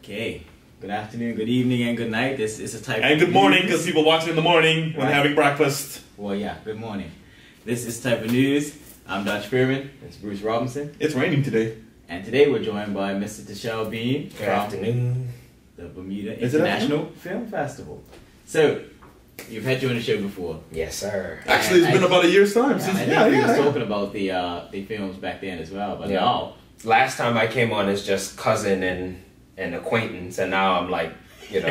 Okay. Good afternoon, good evening, and good night. This is a type. And good morning, because people watch it in the morning when having breakfast. Well, yeah. Good morning. This is Type of News. I'm Dutch Spearman. It's Bruce Robinson. It's raining today. And today we're joined by Mr. Tashel Bean. Good afternoon. The Bermuda International Film Festival. So, you've had you on the show before. Yes, sir. Actually, it's been about a year's time since. I think we were talking about the films back then as well, but now. Last time I came on as just cousin and acquaintance, and now I'm like,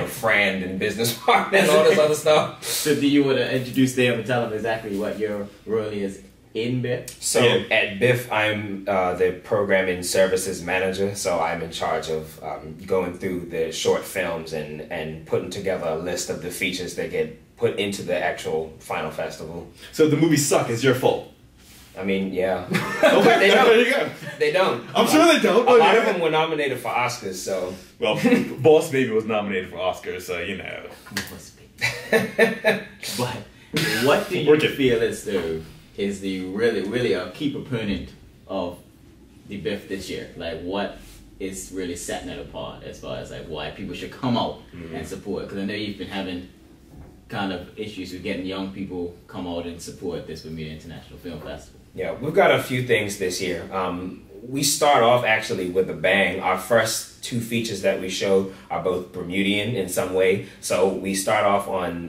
friend and business partner and all this other stuff. So do you want to introduce them and tell them exactly what your role is in BIF? So at BIF, I'm the programming services manager, so I'm in charge of going through the short films and putting together a list of the features that get put into the actual final festival. So if the movies suck, it's your fault. I mean, yeah. Okay, They don't. there you go. They don't. I'm sure they don't. A lot of them were nominated for Oscars, so. Well, Boss Baby was nominated for Oscars, so Boss Baby. But what do you feel as though is the really a key proponent of the BIF this year? Like, what is really setting it apart as far as like why people should come out and support? Because I know you've been having kind of issues with getting young people come out and support this Bermuda International Film Festival. Yeah, we've got a few things this year. We start off actually with a bang. Our first two features that we show are both Bermudian in some way. So we start off on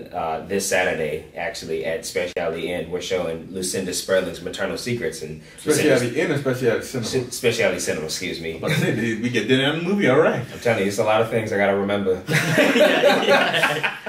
this Saturday, actually, at Specialty Inn. We're showing Lucinda Sperling's Maternal Secrets. And Specialty Inn or Specialty Cinema? Specialty Cinema, excuse me. But we get dinner and a movie, all right. I'm telling you, it's a lot of things I got to remember.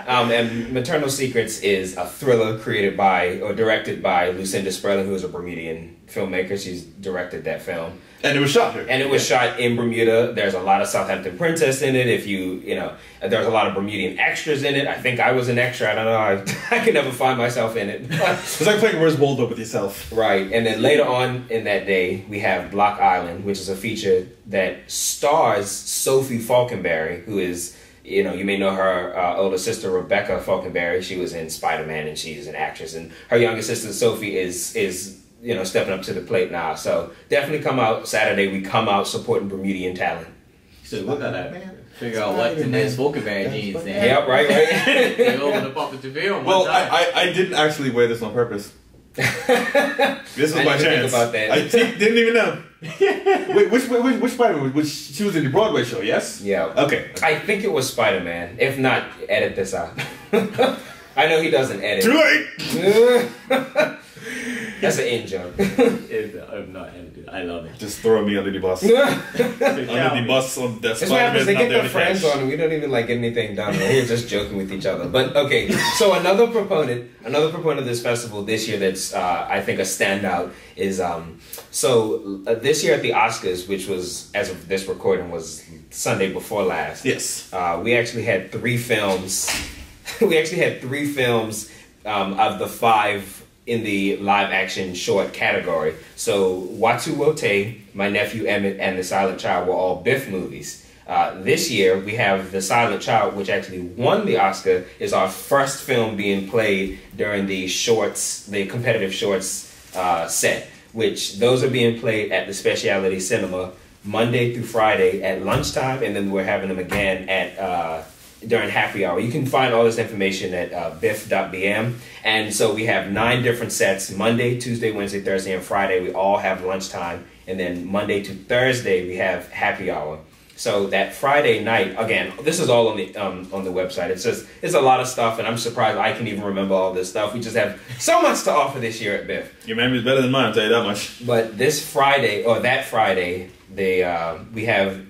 And Maternal Secrets is a thriller created by, or directed by Lucinda Sperling, who is a Bermudian filmmaker. She's directed that film. And it was shot here. And it was shot in Bermuda. There's a lot of Southampton Princess in it. If there's a lot of Bermudian extras in it. I think I was an extra. I don't know. I could never find myself in it. It's like playing Where's Waldo with yourself. Right. And then later on in that day, we have Block Island, which is a feature that stars Sophie Falconberry, who is, you may know her older sister, Rebecca Falconberry. She was in Spider-Man, and she's an actress. And her younger sister, Sophie, is stepping up to the plate now. So definitely come out Saturday. We come out supporting Bermudian talent. So we gotta figure out what the next Falconberry jeans then. Yep, right. They opened up the film. Well, I didn't actually wear this on purpose. This was my chance. Think about that. I didn't even know. Wait, which Spider-Man? She was in the Broadway show, yes? Yeah. Okay. I think it was Spider-Man. If not, edit this out. I know he doesn't edit. Too late! That's an in joke. I'm not edited. I love it. Just throw me under the bus. Under the bus on that That's what happens. They Spider-Man's not get there their to friends catch. on and we don't even get anything done. We're here just joking with each other. But okay, so another proponent of this festival this year that's I think a standout is this year at the Oscars, which was, as of this recording, was Sunday before last. Yes. We actually had three films. Of the five in the live action short category. So Watu Wote, My Nephew Emmett, and The Silent Child were all BIF movies. This year we have The Silent Child, which actually won the Oscar, is our first film being played during the competitive shorts set, which those are being played at the Specialty Cinema Monday through Friday at lunchtime, and then we're having them again at during happy hour. You can find all this information at biff.bm. And so we have 9 different sets, Monday, Tuesday, Wednesday, Thursday, and Friday. We all have lunchtime. And then Monday to Thursday, we have happy hour. So that Friday night, again, this is all on the website. It's a lot of stuff, and I'm surprised I can even remember all this stuff. We just have so much to offer this year at BIF. Your memory's better than mine, I'll tell you that much. But that Friday, we have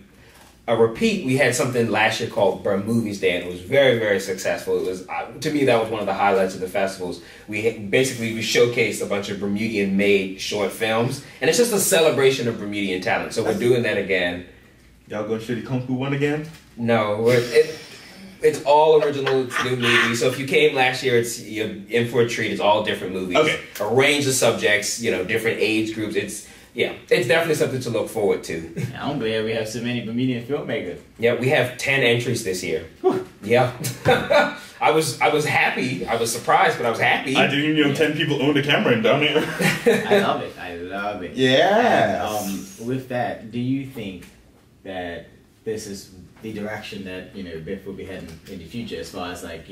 a repeat. We had something last year called Burn Movies Day, and it was very, very successful. It was, to me, that was one of the highlights of the festivals. We showcased a bunch of Bermudian-made short films, and it's just a celebration of Bermudian talent. So we're doing that again. Y'all going to show the Kung Fu one again? No, it's all original new movies. So if you came last year, you're in for a treat. It's all different movies. Okay. A range of subjects, different age groups. It's definitely something to look forward to. I'm glad we have so many Bermudian filmmakers. Yeah, we have 10 entries this year. Whew. Yeah. I was happy. I was surprised, but I was happy. I didn't even know 10 people owned a camera down here. I love it. Yeah. And, with that, do you think that this is the direction that Biff will be heading in the future, as far as like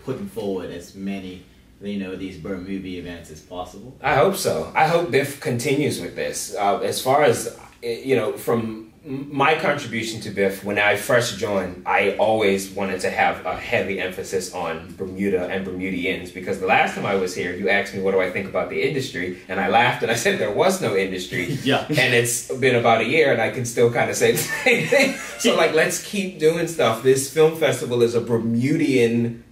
putting forward as many these Burn movie events as possible? I hope so. I hope Biff continues with this. As far as from my contribution to Biff, when I first joined, I always wanted to have a heavy emphasis on Bermuda and Bermudians, because the last time I was here, you asked me what do I think about the industry, and I laughed and I said there was no industry. Yeah. And it's been about a year and I can still kind of say the same thing. So like, let's keep doing stuff. This film festival is a Bermudian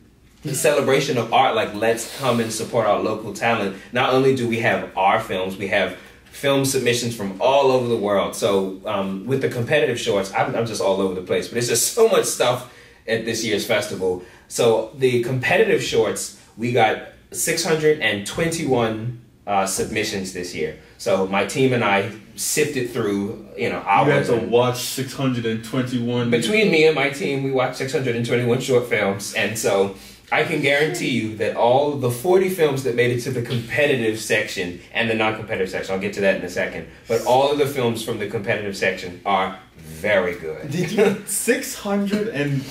celebration of art. Like, let's come and support our local talent. Not only do we have our films, we have film submissions from all over the world. So with the competitive shorts, I'm just all over the place, but it's just so much stuff at this year's festival. So the competitive shorts, we got 621 submissions this year. So my team and I sifted through, hours. You had to watch 621. Between me and my team, we watched 621 short films, and so I can guarantee you that all the 40 films that made it to the competitive section and the non-competitive section, I'll get to that in a second, but all of the films from the competitive section are very good. Did you 600 and...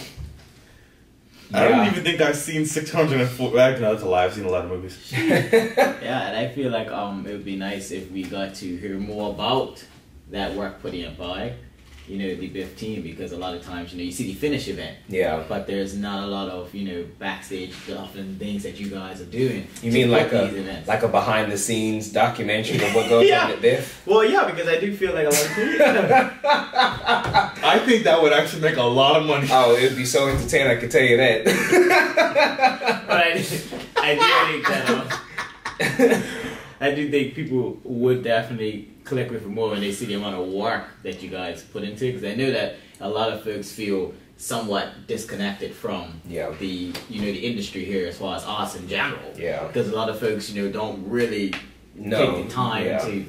Yeah. I don't even think I've seen 604. No, that's a lie. I've seen a lot of movies. Yeah, and I feel like it would be nice if we got to hear more about that work put in by the Biff team, because a lot of times you see the finish event, but there's not a lot of backstage stuff and things that you guys are doing. You mean like a behind the scenes documentary of what goes on at Biff? Well, yeah, because I do feel like a lot of people. I think that would actually make a lot of money. Oh, it would be so entertaining, I can tell you that. But I do think that I do think people would definitely click with it more when they see the amount of work that you guys put into it, because I know that a lot of folks feel somewhat disconnected from the the industry here as far as arts in general. Yeah. Because a lot of folks don't really take the time to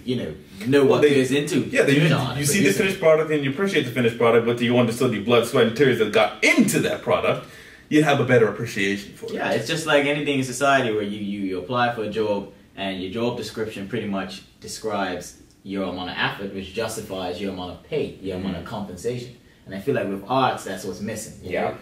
know what goes into. Yeah, you see the finished product and you appreciate the finished product, but you understand the blood, sweat, and tears that got into that product. You'd have a better appreciation for it. Yeah, it's just like anything in society where you apply for a job and your job description pretty much describes your amount of effort, which justifies your amount of pay, your amount of compensation. And I feel like with arts, that's what's missing.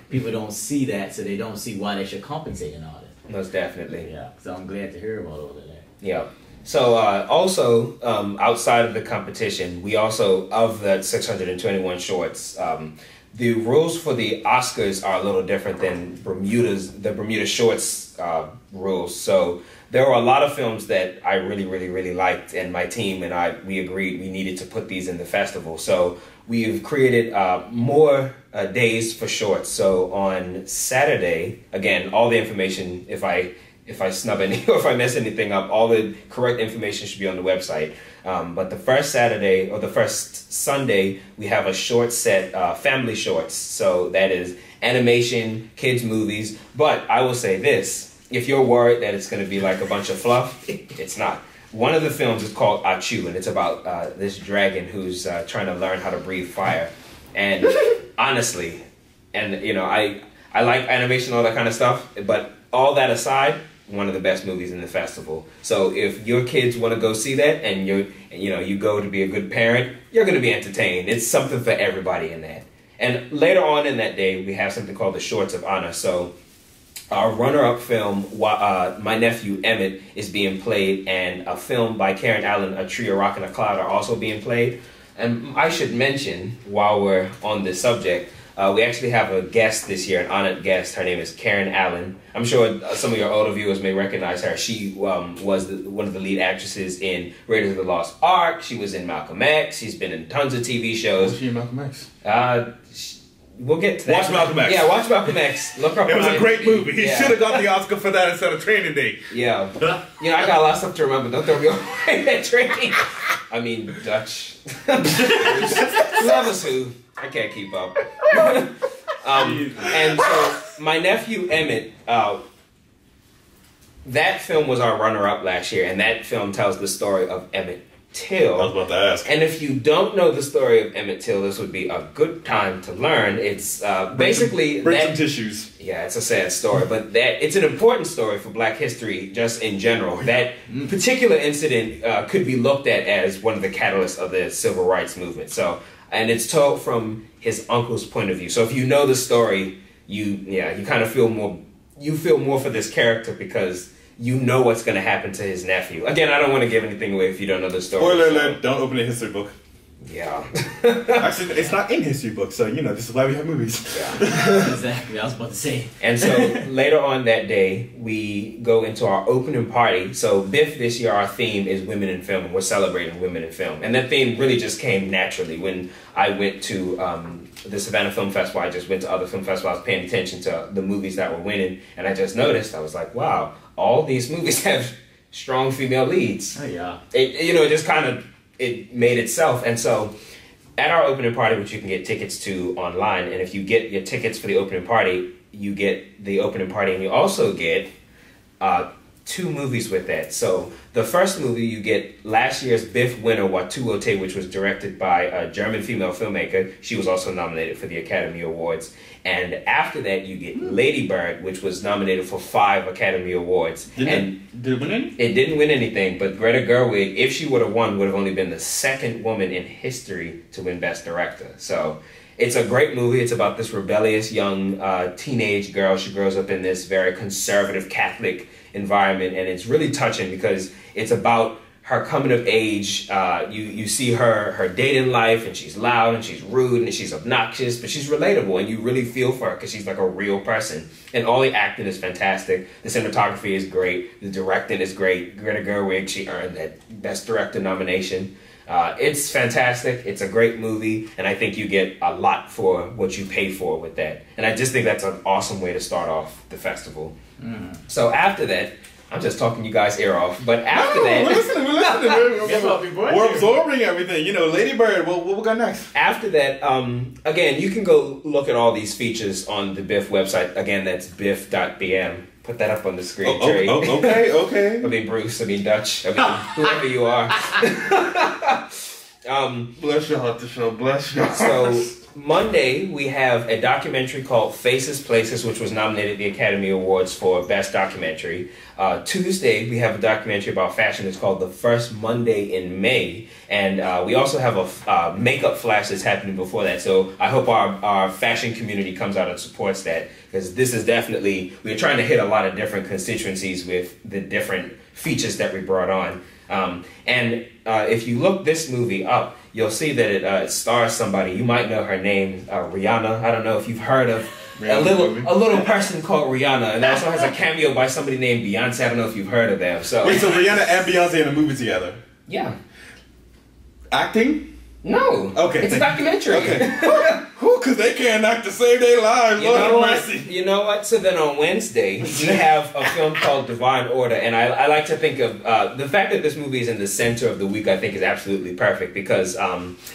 People don't see that, so they don't see why they should compensate an artist. Most definitely. Yeah. So I'm glad to hear about all of that. Yeah. So also outside of the competition, we also, of the 621 shorts, the rules for the Oscars are a little different than the Bermuda Shorts rules. So there were a lot of films that I really, really, really liked, and my team and we agreed we needed to put these in the festival. So we've created more days for shorts. So on Saturday, again, all the information, if I snub any or if I mess anything up, all the correct information should be on the website. But the first Saturday or the first Sunday, we have a short set, family shorts. So that is animation, kids movies. But I will say this. If you're worried that it's going to be like a bunch of fluff, it's not. One of the films is called Achu, and it's about this dragon who's trying to learn how to breathe fire. And honestly, and I like animation, all that kind of stuff, but all that aside, one of the best movies in the festival. So if your kids want to go see that and you go to be a good parent, you're going to be entertained. It's something for everybody in that. And later on in that day, we have something called the Shorts of Honor. So our runner-up film, My Nephew Emmett, is being played, and a film by Karen Allen, A Tree, a Rock, and a Cloud, are also being played. And I should mention, while we're on this subject, we actually have a guest this year, an honored guest. Her name is Karen Allen. I'm sure some of your older viewers may recognize her. She was one of the lead actresses in Raiders of the Lost Ark. She was in Malcolm X. She's been in tons of TV shows. Was she in Malcolm X? We'll get to that. Watch Malcolm X. Yeah, watch Malcolm X. Look up. It was a great movie. He should have got the Oscar for that instead of Training Day. Yeah. I got a lot of stuff to remember. Don't throw me away that training. I mean, Dutch. Levels who. I can't keep up. And so, My Nephew Emmett, that film was our runner-up last year, and that film tells the story of Emmett Till. I was about to ask. And if you don't know the story of Emmett Till, this would be a good time to learn. It's basically... Bring some tissues. Yeah, it's a sad story, but it's an important story for Black history just in general. That particular incident could be looked at as one of the catalysts of the Civil Rights Movement. So and it's told from his uncle's point of view. So if you know the story, you kind of feel more for this character because you know what's going to happen to his nephew. Again, I don't want to give anything away if you don't know the story. Spoiler alert, don't open a history book. Yeah. Actually, it's not in history books, so, this is why we have movies. Yeah. Exactly, I was about to say. And so later on that day, we go into our opening party. So BIFF this year, our theme is women in film, and we're celebrating women in film. And that theme really just came naturally when I went to the Savannah Film Festival. I just went to other film festivals. I was paying attention to the movies that were winning, and I just noticed, I was like, wow, all these movies have strong female leads. Oh, yeah. It just kind of, it made itself. And so at our opening party, which you can get tickets to online, and if you get your tickets for the opening party, you get the opening party, and you also get 2 movies with that. So the first movie, you get last year's BIFF winner, Watu Wote, which was directed by a German female filmmaker. She was also nominated for the Academy Awards. And after that, you get Lady Bird, which was nominated for 5 Academy Awards. Did it win anything? It didn't win anything, but Greta Gerwig, if she would have won, would have only been the second woman in history to win Best Director. So it's a great movie. It's about this rebellious young teenage girl. She grows up in this very conservative Catholic environment, and it's really touching because it's about her coming of age. You see her dating life, and she's loud and she's rude and she's obnoxious, but she's relatable, and you really feel for her because she's like a real person. And all the acting is fantastic. The cinematography is great. The directing is great. Greta Gerwig, she earned that Best Director nomination. It's fantastic. It's a great movie, and I think you get a lot for what you pay for with that. And I just think that's an awesome way to start off the festival. So after that, I'm just talking you guys' ear off, but after that... We're listening. We're absorbing everything. Lady Bird, what we got next? After that, again, you can go look at all these features on the BIFF website. Again, that's biff.bm. Put that up on the screen, Trey. Okay. I mean, Bruce. I mean, Dutch. I mean, whoever you are. Bless your heart to show. Bless your heart. So Monday, we have a documentary called Faces Places, which was nominated at the Academy Awards for Best Documentary. Tuesday, we have a documentary about fashion. It's called The First Monday in May. And we also have a makeup flash that's happening before that. So I hope our fashion community comes out and supports that, because this is definitely, we're trying to hit a lot of different constituencies with the different features that we brought on. And if you look this movie up, you'll see that it stars somebody. You might know her name, Rihanna. I don't know if you've heard of a little person called Rihanna, and it also has a cameo by somebody named Beyonce. I don't know if you've heard of them. So wait, so Rihanna and Beyonce in a movie together? Yeah. Acting? No. Okay. It's a documentary. Okay. Because they can't act to save their lives. You know what? So then on Wednesday, we have a film called Divine Order. And I like to think of the fact that this movie is in the center of the week, I think is absolutely perfect, because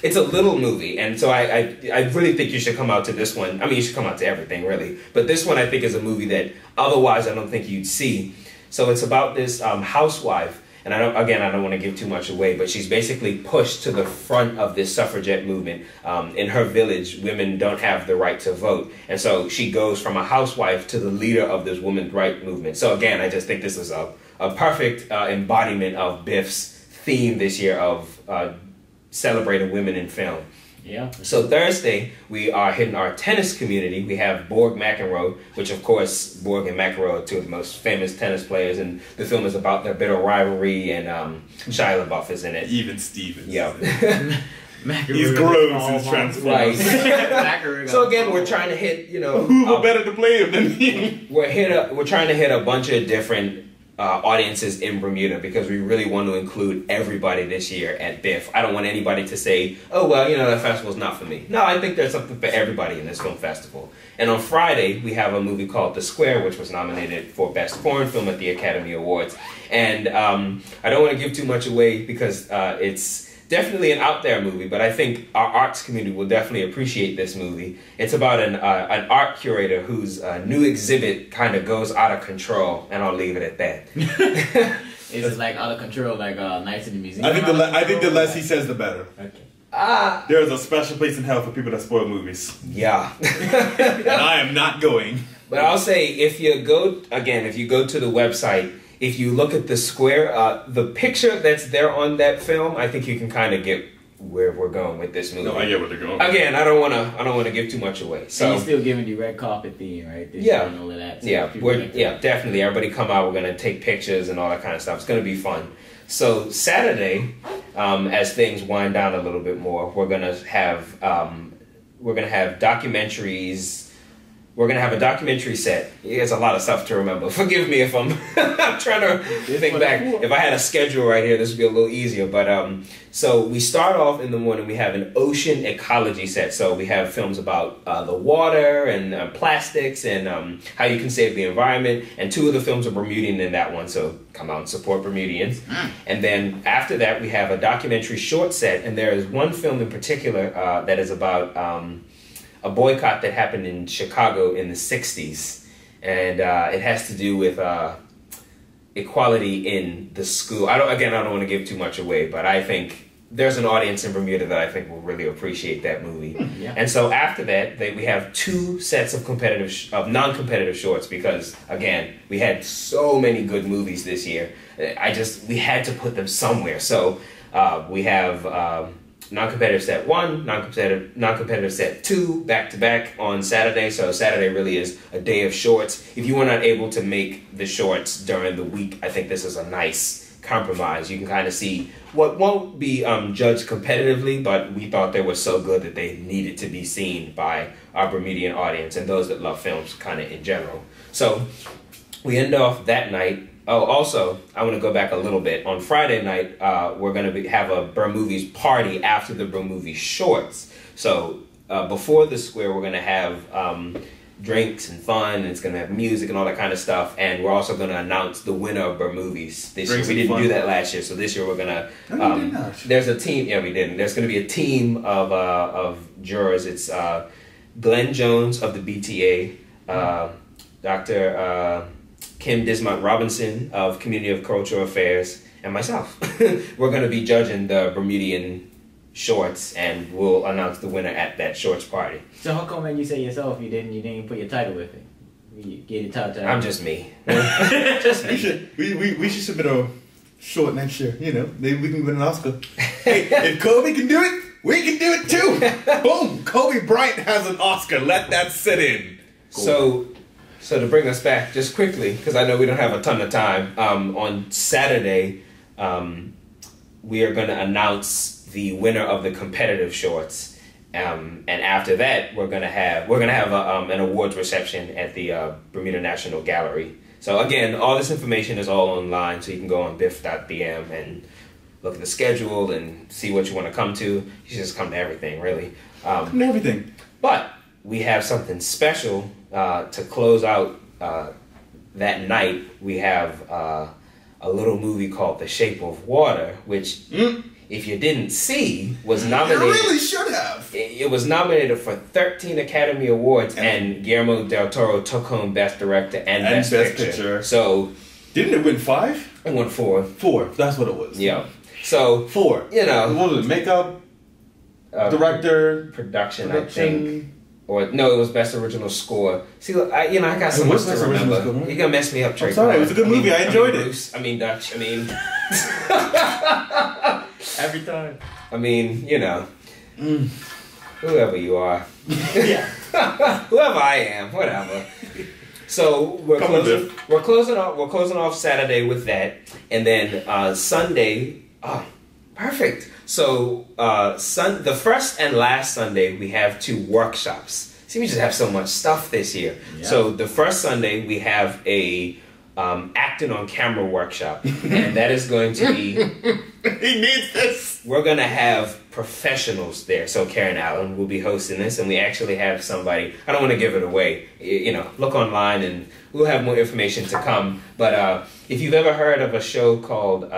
it's a little movie. And so I really think you should come out to this one. I mean, you should come out to everything, really. But this one, I think, is a movie that otherwise I don't think you'd see. So it's about this housewife. And I don't want to give too much away, but she's basically pushed to the front of this suffragette movement. In her village, women don't have the right to vote. And so she goes from a housewife to the leader of this women's right movement. So again, I just think this is a perfect embodiment of BIFF's theme this year of celebrating women in film. Yeah. So Thursday, we are hitting our tennis community. We have Borg McEnroe, which of course, Borg and McEnroe are two of the most famous tennis players, and the film is about their bitter rivalry, and Shia LaBeouf is in it. Even Stevens. Yeah. He's gross, he's transformed. Right. So again, we're trying to hit, who better to play him than me? We're trying to hit a bunch of different audiences in Bermuda, because we really want to include everybody this year at BIFF. I don't want anybody to say, oh, well, that festival's not for me. No, I think there's something for everybody in this film festival. And on Friday, we have a movie called The Square, which was nominated for Best Foreign Film at the Academy Awards. And I don't want to give too much away, because it's definitely an out there movie, but I think our arts community will definitely appreciate this movie. It's about an art curator whose new exhibit kind of goes out of control, and I'll leave it at that. Is it like out of control, like Nights in the Museum? I think the less he says, the better. Okay. There's a special place in hell for people that spoil movies. Yeah. And I am not going. But I'll say, if you go to the website, if you look at The Square, the picture that's there on that film, I think you can kind of get where we're going with this movie. No, I get where they're going. Again, I don't want to give too much away. So and you're still giving the red carpet theme, right? This yeah, and all of that. So definitely. Everybody come out. We're gonna take pictures and all that kind of stuff. It's gonna be fun. So Saturday, as things wind down a little bit more, we're gonna have documentaries. We're going to have a documentary set. It's a lot of stuff to remember. Forgive me if I'm trying to think back. If I had a schedule right here, this would be a little easier. But so we start off in the morning. We have an ocean ecology set. So we have films about the water and plastics and how you can save the environment. And 2 of the films are Bermudian in that one. So come out and support Bermudians. And then after that, we have a documentary short set. And there is one film in particular that is about... a boycott that happened in Chicago in the 60s. And it has to do with equality in the school. I don't want to give too much away, but I think there's an audience in Bermuda that I think will really appreciate that movie. Yeah. And so after that, we have 2 sets of non-competitive shorts because, again, we had so many good movies this year. We had to put them somewhere. So we have... non-competitive set 1, non-competitive set 2, back-to-back on Saturday. So Saturday really is a day of shorts. If you were not able to make the shorts during the week, I think this is a nice compromise. You can kind of see what won't be judged competitively, but we thought they were so good that they needed to be seen by our Bermudian audience and those that love films kind of in general. So we end off that night. Oh, also, I want to go back a little bit. On Friday night, we're going to have a Bro Movies party after the Bro Movies shorts. So before the square, we're going to have drinks and fun, and it's going to have music and all that kind of stuff. And we're also going to announce the winner of Bro Movies this year. We didn't do that last year, so this year we're going to... there's a team... Yeah, we didn't. There's going to be a team of jurors. It's Glenn Jones of the BTA, Dr. Kim Dismont Robinson of Community of Cultural Affairs, and myself. We're going to be judging the Bermudian shorts, and we'll announce the winner at that shorts party. So how come when you say yourself, you didn't put your title with it? You gave the title. I'm just me. Just me. We should submit a short next year. You know, maybe we can win an Oscar. Hey, if Kobe can do it, we can do it too. Boom! Kobe Bryant has an Oscar. Let that sit in. Cool. So to bring us back just quickly, because I know we don't have a ton of time, on Saturday, we are going to announce the winner of the competitive shorts, and after that, we're gonna have an awards reception at the Bermuda National Gallery. So again, all this information is all online, so you can go on biff.bm and look at the schedule and see what you want to come to. You should just come to everything, really. Come to everything. But we have something special to close out that night. We have a little movie called The Shape of Water, which, if you didn't see, was nominated. You really should have. It was nominated for 13 Academy Awards, and Guillermo del Toro took home Best Director and Best Picture. So, didn't it win 5? It won 4. 4. That's what it was. Yeah. So 4. You know, what was it? Makeup, director, production, I think. Or no, it was Best Original Score. See, look, I got so much to remember. You're gonna mess me up, Trey. I'm sorry, it was a good movie. I enjoyed it. Bruce, Dutch. Every time. Whoever you are. Yeah. Whoever I am, whatever. So we're closing off Saturday with that, and then Sunday. Oh, perfect. So the first and last Sunday we have 2 workshops. See, we just have so much stuff this year. Yeah. So the first Sunday we have a acting on camera workshop, and that is going to be. He needs this. We're gonna have professionals there. So Karen Allen will be hosting this, and we actually have somebody. I don't want to give it away. Look online, and we'll have more information to come. But if you've ever heard of a show called.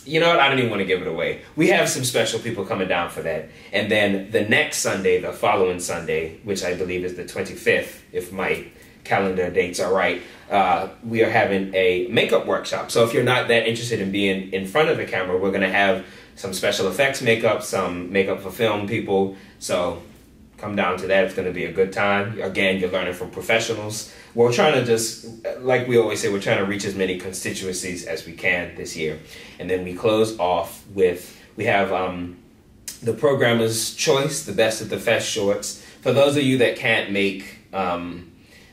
You know what? I don't even want to give it away. We have some special people coming down for that. And then the next Sunday, the following Sunday, which I believe is the 25th, if my calendar dates are right, we are having a makeup workshop. So if you're not that interested in being in front of the camera, we're going to have some special effects makeup, some makeup for film people. So come down to that. It's going to be a good time. Again, you're learning from professionals. We're trying to just, like we always say, we're trying to reach as many constituencies as we can this year. And then we close off with, we have the programmer's choice, the best of the fest shorts. For those of you that can't make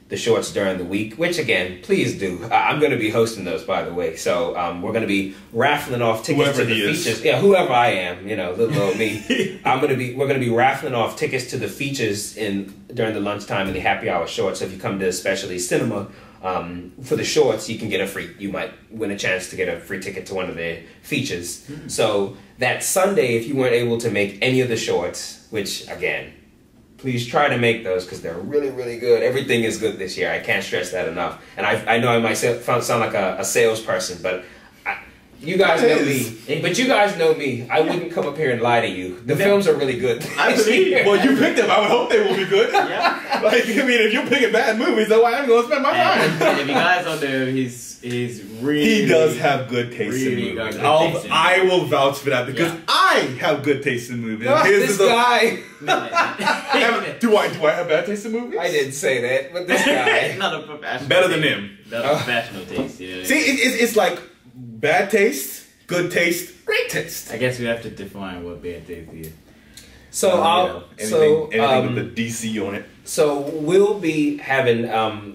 the shorts during the week, which again, please do. I'm going to be hosting those, by the way. So we're going to be raffling off tickets to the features. Yeah, whoever I am, little old me. We're going to be raffling off tickets to the features during the lunchtime and the happy hour shorts. So if you come to Specialty Cinema for the shorts, you can get you might win a chance to get a free ticket to one of the features. So that Sunday, if you weren't able to make any of the shorts, which again, please try to make those because they're really, really good. Everything is good this year. I can't stress that enough. And I know I might sound like a salesperson, but you guys know me. But you guys know me. I wouldn't come up here and lie to you. The films are really good. I believe. Well, you picked them. I would hope they will be good. Yeah. If you're picking bad movies, that's why I'm going to spend my time. And if you guys don't know, he's really. He does have good taste in movies. I will vouch for that because I have good taste in movies. This guy. Do I have bad taste in movies? I didn't say that, but this guy. Not a professional. Better than him. Not a professional taste. See, it's like bad taste, good taste, great taste. I guess we have to define what bad taste is. So anything with the DC on it. So we'll be having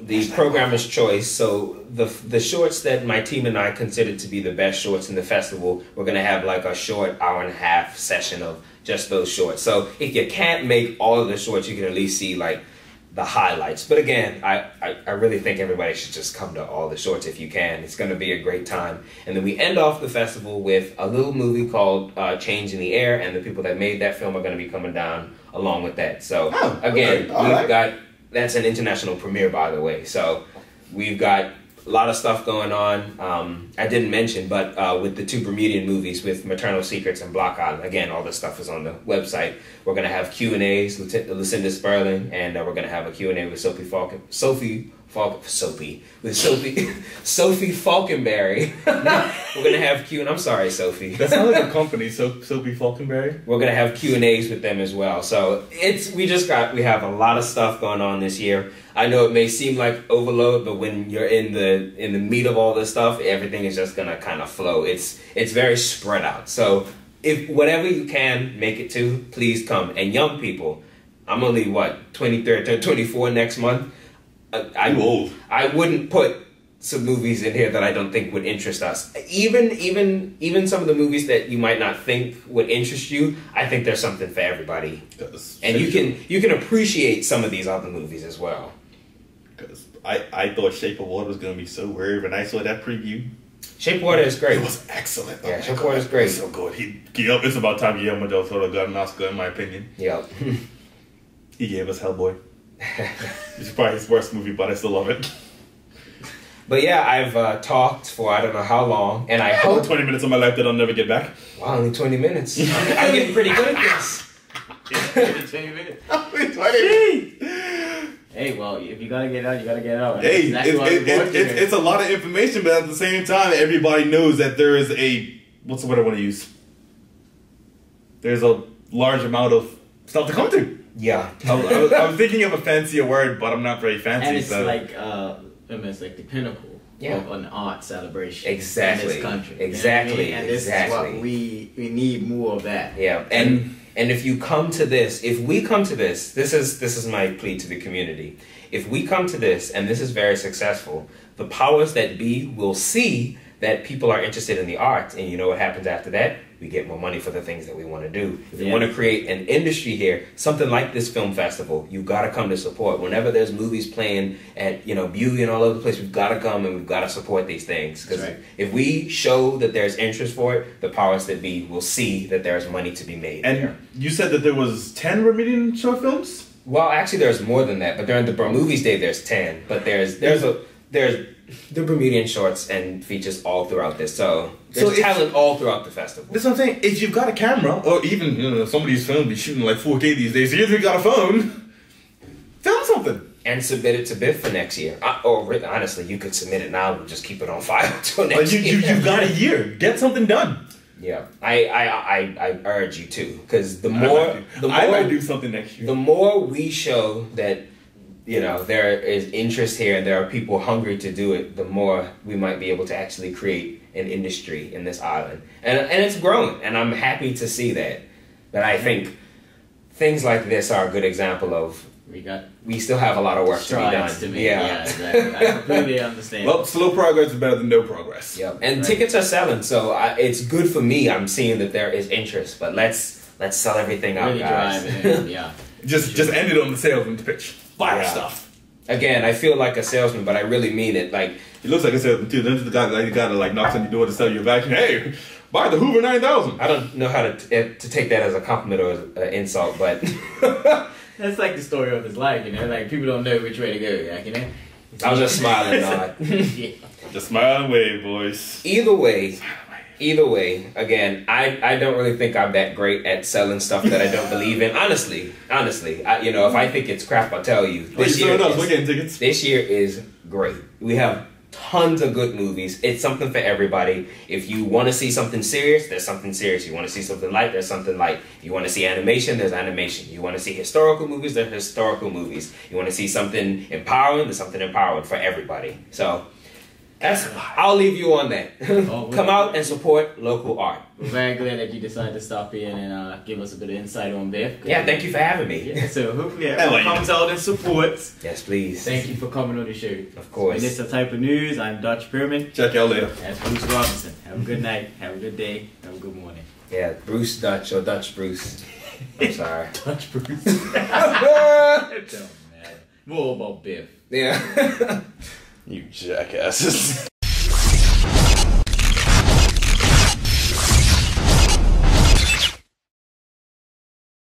the programmer's choice. So the shorts that my team and I considered to be the best shorts in the festival, we're gonna have like a short hour-and-a-half session of just those shorts. So if you can't make all of the shorts, you can at least see like the highlights. But again, I really think everybody should just come to all the shorts if you can. It's going to be a great time. And then we end off the festival with a little movie called Change in the Air, and the people that made that film are going to be coming down along with that. So again, that's an international premiere, by the way. So we've got a lot of stuff going on. I didn't mention, but with the two Bermudian movies with Maternal Secrets and Block Island, again, all this stuff is on the website. We're going to have Q&As, Lucinda Sperling, and we're going to have a Q&A with Sophie Falkenberry. We're going to have I'm sorry, Sophie. That sounds like a company, Sophie Falkenberry. We're going to have Q&As with them as well. So we have a lot of stuff going on this year. I know it may seem like overload, but when you're in the meat of all this stuff, everything is just going to kind of flow. It's very spread out. So if whatever you can make it to, please come. And young people, I'm only 23, 24 next month. I'm old. I wouldn't put some movies in here that I don't think would interest us. Even some of the movies that you might not think would interest you, I think there's something for everybody. And you can appreciate some of these other movies as well. Because I thought Shape of Water was going to be so weird when I saw that preview. Shape of Water is great. It was excellent. Yeah, Shape of Water is great. It's so good. It's about time Guillermo del Toro got an Oscar, in my opinion. Yeah. He gave us Hellboy. It's probably his worst movie, but I still love it. But yeah, I've talked for I don't know how long, and I hope 20 minutes of my life that I'll never get back. Wow, only 20 minutes. I'm getting pretty good at this. 20 minutes. Only 20 minutes. Hey, well, if you gotta get out, you gotta get out. Hey, it's a lot of information, but at the same time, everybody knows that there is what's the word I want to use? There's a large amount of stuff to come to. Yeah. I'm thinking of a fancier word, but I'm not very fancy. And it's like the pinnacle of an art celebration in this country. Exactly. You know what I mean? And this is what we need more of that. Yeah. And if you come to this, if we come to this is my plea to the community. If we come to this and this is very successful, the powers that be will see that people are interested in the arts, and you know what happens after that? We get more money for the things that we want to do. If we want to create an industry here, something like this film festival, you've got to come to support. Whenever there's movies playing at Beauty and all over the place, we've got to come and we've got to support these things. Because if we show that there's interest for it, the powers that be will see that there's money to be made. And there. You said that there was 10 Bermudian short films? Well, actually, there's more than that. But during the Movies Day, there's 10. But there's the Bermudian shorts and features all throughout this. So there's talent all throughout the festival. That's what I'm saying. If you've got a camera, or even some of these films be shooting like 4K these days, so if you've got a phone, film something. And submit it to BIFF for next year. Or honestly, you could submit it now and just keep it on file until next year. You've got a year. Get something done. Yeah, I urge you to, because the more I might do something next year. The more we show that there is interest here and there are people hungry to do it, the more we might be able to actually create an industry in this island, and it's growing, and I'm happy to see that. But I think things like this are a good example of we still have a lot of work to be done. Yeah, exactly. I completely understand. Well, slow progress is better than no progress. Yep. And tickets are selling, so it's good for me. I'm seeing that there is interest, but let's sell everything out, really guys. drive it in, yeah. Just end it on the salesman's pitch. Buy our stuff. Again, I feel like a salesman, but I really mean it. Like, he looks like a salesman too. Then the guy that like knocks on your door to sell you a vacuum. Hey, buy the Hoover 9000. I don't know how to take that as a compliment or as an insult, but that's like the story of his life, you know. Like people don't know which way to go, like, you know. I was just smiling, nod. Yeah. Just smile and wave, boys. Either way, again, I don't really think I'm that great at selling stuff that I don't believe in. Honestly, if I think it's crap, I'll tell you. We're getting tickets. This year is great. We have tons of good movies. It's something for everybody. If you want to see something serious, there's something serious. You want to see something light, there's something light. You want to see animation, there's animation. You want to see historical movies, there's historical movies. You want to see something empowering, there's something empowering for everybody. So I'll leave you on that. Come out and support local art. We're very glad that you decided to stop in and give us a bit of insight on Biff. Yeah, thank you for having me. Yeah, so hopefully everyone comes out and supports. Yes, please. Thank you for coming on the show. Of course. And this is the type of news. I'm Dutch Perman. Check y'all later. That's Bruce Robinson. Have a good night. Have a good day. Have a good morning. Yeah, Bruce Dutch or Dutch Bruce. I'm sorry. Dutch Bruce. Don't matter. More about Biff. Yeah. You jackasses.